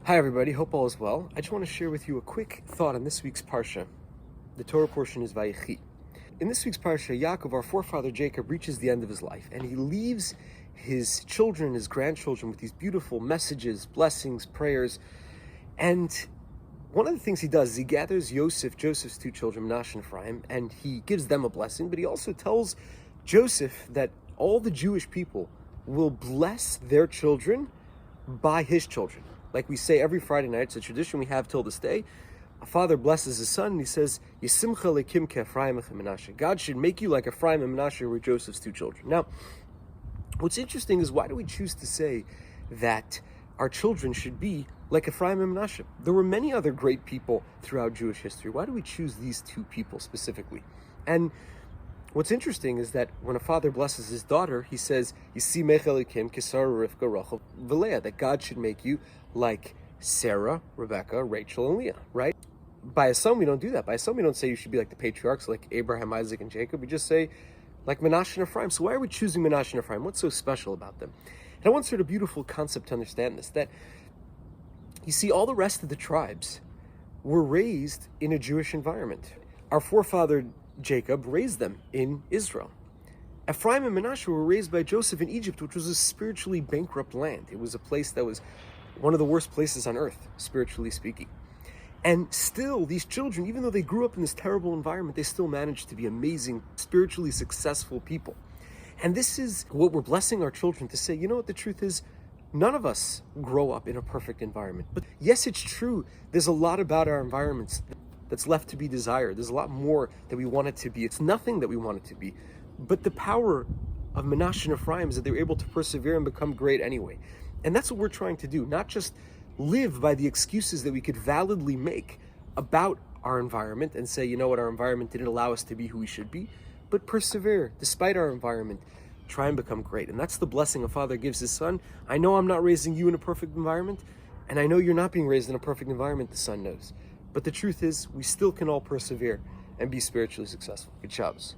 Hi everybody, hope all is well. I just want to share with you a quick thought on this week's Parsha. The Torah portion is Vayichi. In this week's Parsha, Yaakov, our forefather Jacob, reaches the end of his life and he leaves his children, his grandchildren with these beautiful messages, blessings, prayers. And one of the things he does is he gathers Joseph's two children, Menashe and Ephraim, and he gives them a blessing, but he also tells Joseph that all the Jewish people will bless their children by his children. Like we say every Friday night, it's a tradition we have till this day. A father blesses his son and he says, Yisimcha lekim ke'Ephraim Menashe. God should make you like Ephraim and Menashe, who were Joseph's two children. Now, what's interesting is, why do we choose to say that our children should be like Ephraim and Menashe? There were many other great people throughout Jewish history. Why do we choose these two people specifically? And what's interesting is that when a father blesses his daughter, he says, Yisimcha lekim ke'Sarah Rivka Rachel v'Leah, that God should make you like Sarah, Rebecca, Rachel, and Leah, right? By a son, we don't do that. By a son, we don't say you should be like the patriarchs, like Abraham, Isaac, and Jacob. We just say like Menashe and Ephraim. So why are we choosing Menashe and Ephraim? What's so special about them? And I want sort of beautiful concept to understand this, that you see, all the rest of the tribes were raised in a Jewish environment. Our forefather Jacob raised them in Israel. Ephraim and Menashe were raised by Joseph in Egypt, which was a spiritually bankrupt land. It was a place that was one of the worst places on earth, spiritually speaking. And still, these children, even though they grew up in this terrible environment, they still managed to be amazing, spiritually successful people. And this is what we're blessing our children to say, you know what the truth is? None of us grow up in a perfect environment. But yes, it's true, there's a lot about our environments that's left to be desired. There's a lot more that we want it to be. It's nothing that we want it to be. But the power of Menashe and Ephraim is that they were able to persevere and become great anyway. And that's what we're trying to do, not just live by the excuses that we could validly make about our environment and say, you know what, our environment didn't allow us to be who we should be, but persevere despite our environment, try and become great. And that's the blessing a father gives his son. I know I'm not raising you in a perfect environment, and I know you're not being raised in a perfect environment, the son knows. But the truth is, we still can all persevere and be spiritually successful. Good Shabbos.